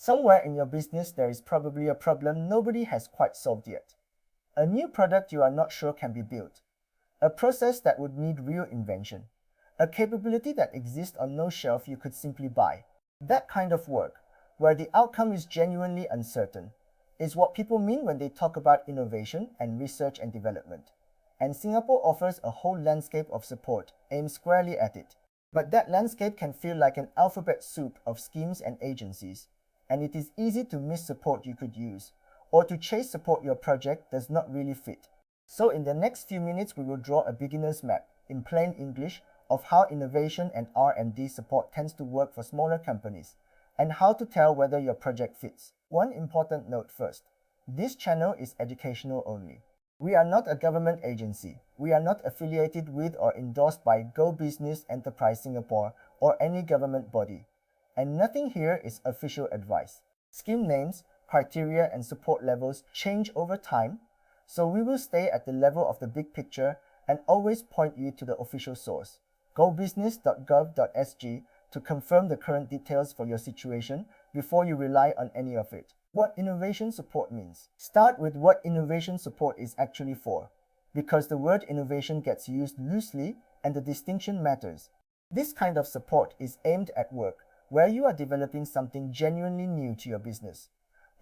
Somewhere in your business, there is probably a problem nobody has quite solved yet. A new product you are not sure can be built. A process that would need real invention. A capability that exists on no shelf you could simply buy. That kind of work, where the outcome is genuinely uncertain, is what people mean when they talk about innovation and research and development. And Singapore offers a whole landscape of support aimed squarely at it. But that landscape can feel like an alphabet soup of schemes and agencies, and it is easy to miss support you could use, or to chase support your project does not really fit. So in the next few minutes, we will draw a beginner's map, in plain English, of how innovation and R&D support tends to work for smaller companies, and how to tell whether your project fits. One important note first. This channel is educational only. We are not a government agency. We are not affiliated with or endorsed by Go Business Enterprise Singapore or any government body. And nothing here is official advice. Scheme names, criteria and support levels change over time, so we will stay at the level of the big picture and always point you to the official source, gobusiness.gov.sg, to confirm the current details for your situation before you rely on any of it. What innovation support means. Start with what innovation support is actually for, because the word innovation gets used loosely and the distinction matters. This kind of support is aimed at work where you are developing something genuinely new to your business.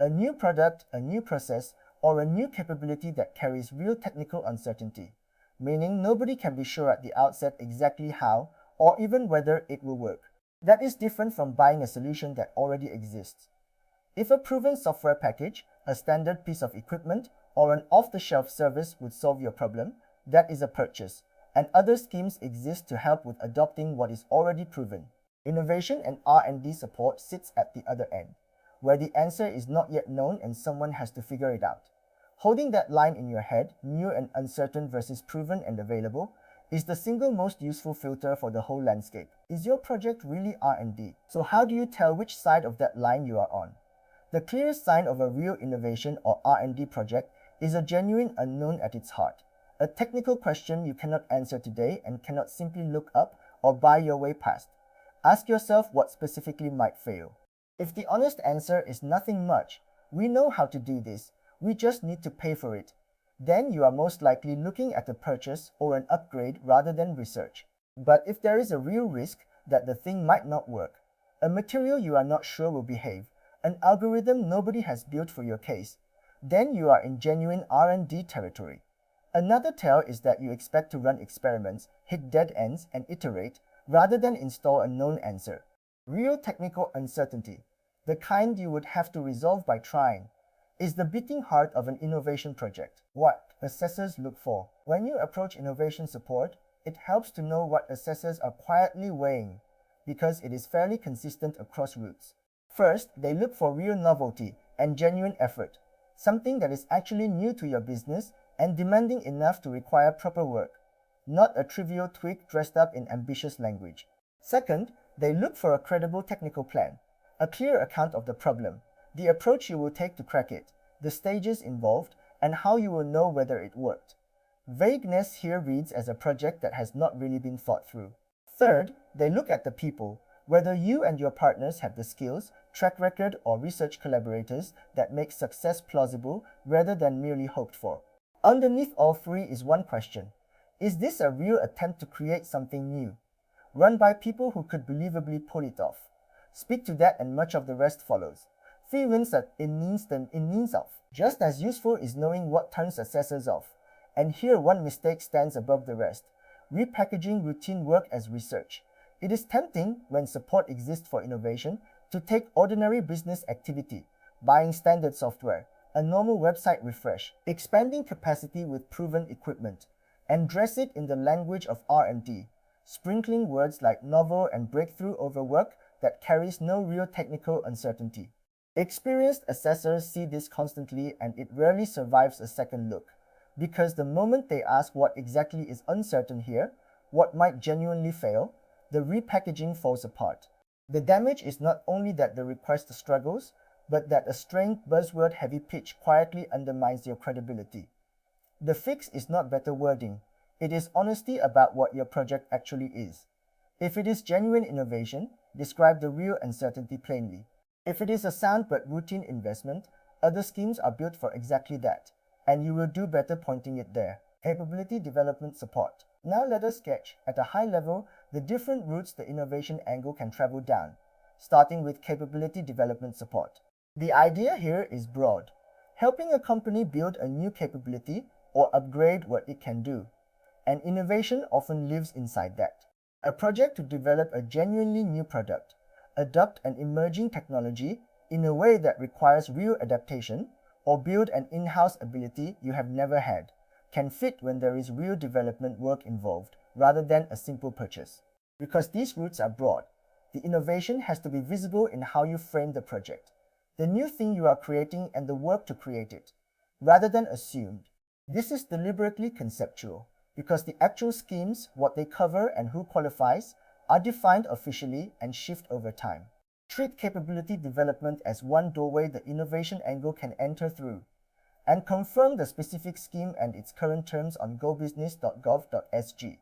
A new product, a new process, or a new capability that carries real technical uncertainty, meaning nobody can be sure at the outset exactly how or even whether it will work. That is different from buying a solution that already exists. If a proven software package, a standard piece of equipment, or an off-the-shelf service would solve your problem, that is a purchase, and other schemes exist to help with adopting what is already proven. Innovation and R&D support sits at the other end, where the answer is not yet known and someone has to figure it out. Holding that line in your head, new and uncertain versus proven and available, is the single most useful filter for the whole landscape. Is your project really R&D? So how do you tell which side of that line you are on? The clearest sign of a real innovation or R&D project is a genuine unknown at its heart, a technical question you cannot answer today and cannot simply look up or buy your way past. Ask yourself what specifically might fail. If the honest answer is nothing much, we know how to do this, we just need to pay for it, then you are most likely looking at a purchase or an upgrade rather than research. But if there is a real risk that the thing might not work, a material you are not sure will behave, an algorithm nobody has built for your case, then you are in genuine R&D territory. Another tell is that you expect to run experiments, hit dead ends, and iterate, rather than install a known answer. Real technical uncertainty, the kind you would have to resolve by trying, is the beating heart of an innovation project. What assessors look for. When you approach innovation support, it helps to know what assessors are quietly weighing, because it is fairly consistent across routes. First, they look for real novelty and genuine effort, something that is actually new to your business and demanding enough to require proper work, not a trivial tweak dressed up in ambitious language. Second, they look for a credible technical plan, a clear account of the problem, the approach you will take to crack it, the stages involved, and how you will know whether it worked. Vagueness here reads as a project that has not really been thought through. Third, they look at the people, whether you and your partners have the skills, track record, or research collaborators that make success plausible rather than merely hoped for. Underneath all three is one question. Is this a real attempt to create something new, run by people who could believably pull it off? Speak to that and much of the rest follows. Viel wenn's in means off. Just as useful is knowing what turns assessors off. And here one mistake stands above the rest. Repackaging routine work as research. It is tempting, when support exists for innovation, to take ordinary business activity, buying standard software, a normal website refresh, expanding capacity with proven equipment, and dress it in the language of R&D, sprinkling words like novel and breakthrough over work that carries no real technical uncertainty. Experienced assessors see this constantly, and it rarely survives a second look, because the moment they ask what exactly is uncertain here, what might genuinely fail, the repackaging falls apart. The damage is not only that the request struggles, but that a strained buzzword-heavy pitch quietly undermines your credibility. The fix is not better wording, it is honesty about what your project actually is. If it is genuine innovation, describe the real uncertainty plainly. If it is a sound but routine investment, other schemes are built for exactly that, and you will do better pointing it there. Capability development support. Now let us sketch, at a high level, the different routes the innovation angle can travel down, starting with capability development support. The idea here is broad, helping a company build a new capability or upgrade what it can do, and innovation often lives inside that. A project to develop a genuinely new product, adopt an emerging technology in a way that requires real adaptation, or build an in-house ability you have never had, can fit when there is real development work involved rather than a simple purchase. Because these routes are broad, the innovation has to be visible in how you frame the project, the new thing you are creating and the work to create it, rather than assumed. This is deliberately conceptual, because the actual schemes, what they cover and who qualifies, are defined officially and shift over time. Treat capability development as one doorway the innovation angle can enter through, and confirm the specific scheme and its current terms on gobusiness.gov.sg.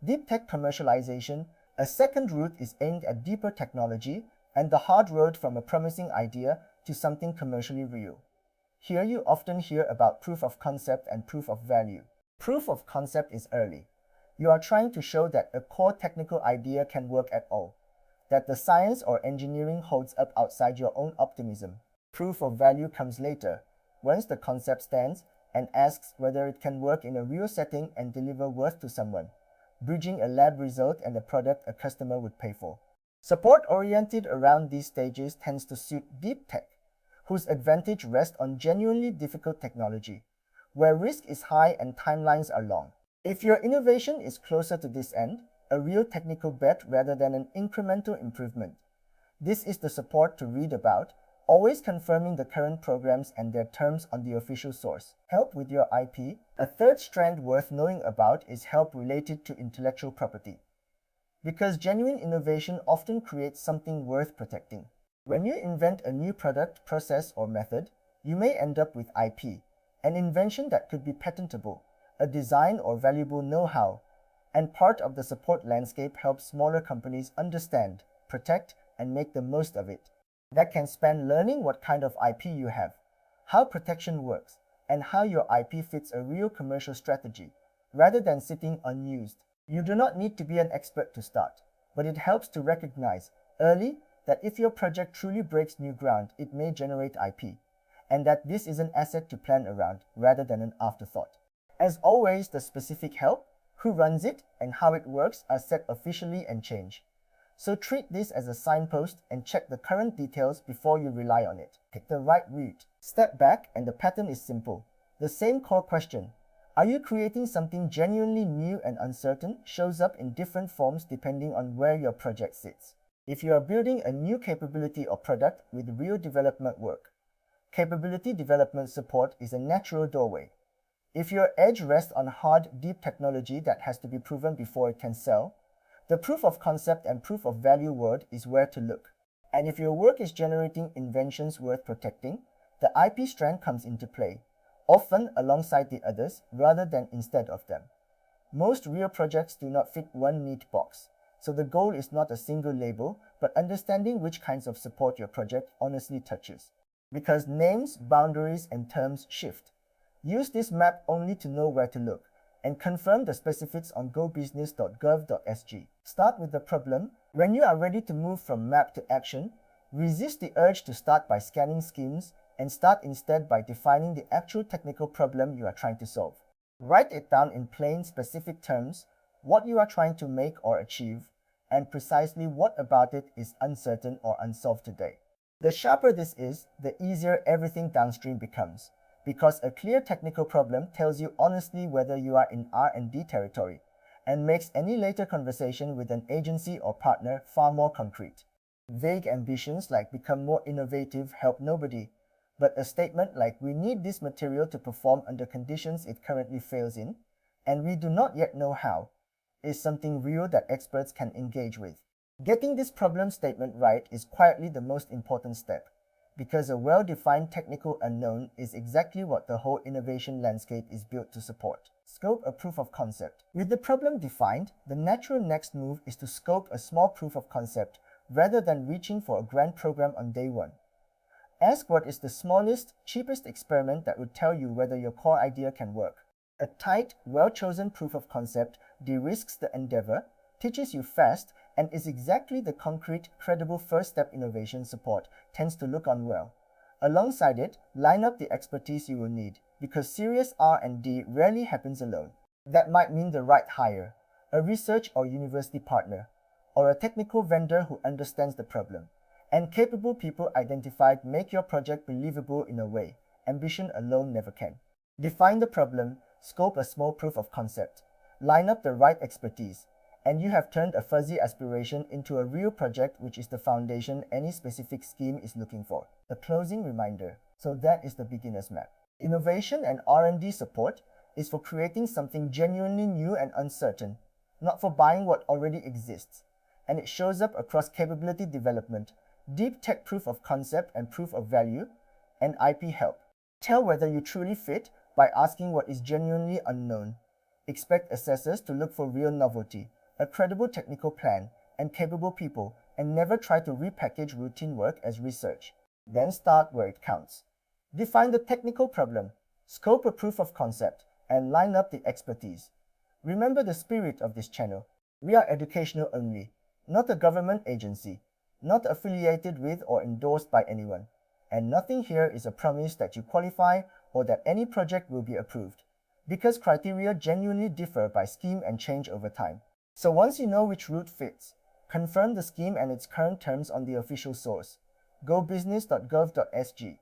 Deep tech commercialization. A second route is aimed at deeper technology and the hard road from a promising idea to something commercially real. Here you often hear about proof of concept and proof of value. Proof of concept is early. You are trying to show that a core technical idea can work at all, that the science or engineering holds up outside your own optimism. Proof of value comes later, once the concept stands and asks whether it can work in a real setting and deliver worth to someone, bridging a lab result and a product a customer would pay for. Support oriented around these stages tends to suit deep tech, whose advantage rests on genuinely difficult technology, where risk is high and timelines are long. If your innovation is closer to this end, a real technical bet rather than an incremental improvement, this is the support to read about, always confirming the current programs and their terms on the official source. Help with your IP. A third strand worth knowing about is help related to intellectual property, because genuine innovation often creates something worth protecting. When you invent a new product, process, or method, you may end up with IP, an invention that could be patentable, a design or valuable know-how, and part of the support landscape helps smaller companies understand, protect, and make the most of it. That can span learning what kind of IP you have, how protection works, and how your IP fits a real commercial strategy, rather than sitting unused. You do not need to be an expert to start, but it helps to recognize early that if your project truly breaks new ground, it may generate IP, and that this is an asset to plan around rather than an afterthought. As always, the specific help, who runs it, and how it works are set officially and change. So treat this as a signpost and check the current details before you rely on it. Pick the right route. Step back and the pattern is simple. The same core question, are you creating something genuinely new and uncertain, shows up in different forms depending on where your project sits. If you are building a new capability or product with real development work, capability development support is a natural doorway. If your edge rests on hard, deep technology that has to be proven before it can sell, the proof of concept and proof of value word is where to look. And if your work is generating inventions worth protecting, the IP strand comes into play, often alongside the others rather than instead of them. Most real projects do not fit one neat box, so the goal is not a single label, but understanding which kinds of support your project honestly touches. Because names, boundaries, and terms shift. Use this map only to know where to look, and confirm the specifics on gobusiness.gov.sg. Start with the problem. When you are ready to move from map to action, resist the urge to start by scanning schemes and start instead by defining the actual technical problem you are trying to solve. Write it down in plain, specific terms, what you are trying to make or achieve, and precisely what about it is uncertain or unsolved today. The sharper this is, the easier everything downstream becomes, because a clear technical problem tells you honestly whether you are in R&D territory, and makes any later conversation with an agency or partner far more concrete. Vague ambitions like become more innovative help nobody, but a statement like we need this material to perform under conditions it currently fails in, and we do not yet know how, is something real that experts can engage with. Getting this problem statement right is quietly the most important step, because a well-defined technical unknown is exactly what the whole innovation landscape is built to support. Scope a proof of concept. With the problem defined, the natural next move is to scope a small proof of concept rather than reaching for a grand program on day one. Ask what is the smallest, cheapest experiment that would tell you whether your core idea can work. A tight, well-chosen proof of concept de-risks the endeavor, teaches you fast, and is exactly the concrete, credible first-step innovation support tends to look on well. Alongside it, line up the expertise you will need, because serious R&D rarely happens alone. That might mean the right hire, a research or university partner, or a technical vendor who understands the problem. And capable people identified make your project believable in a way ambition alone never can. Define the problem, scope a small proof of concept, line up the right expertise, and you have turned a fuzzy aspiration into a real project, which is the foundation any specific scheme is looking for. A closing reminder. So that is the beginner's map. Innovation and R&D support is for creating something genuinely new and uncertain, not for buying what already exists. And it shows up across capability development, deep tech proof of concept and proof of value, and IP help. Tell whether you truly fit by asking what is genuinely unknown. Expect assessors to look for real novelty, a credible technical plan, and capable people, and never try to repackage routine work as research. Then start where it counts. Define the technical problem, scope a proof of concept, and line up the expertise. Remember the spirit of this channel. We are educational only, not a government agency, not affiliated with or endorsed by anyone. And nothing here is a promise that you qualify or that any project will be approved, because criteria genuinely differ by scheme and change over time. So once you know which route fits, confirm the scheme and its current terms on the official source, gobusiness.gov.sg,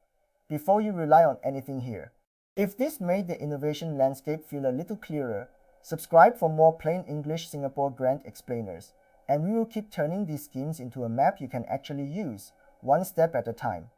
before you rely on anything here. If this made the innovation landscape feel a little clearer, subscribe for more plain English Singapore grant explainers, and we will keep turning these schemes into a map you can actually use, one step at a time.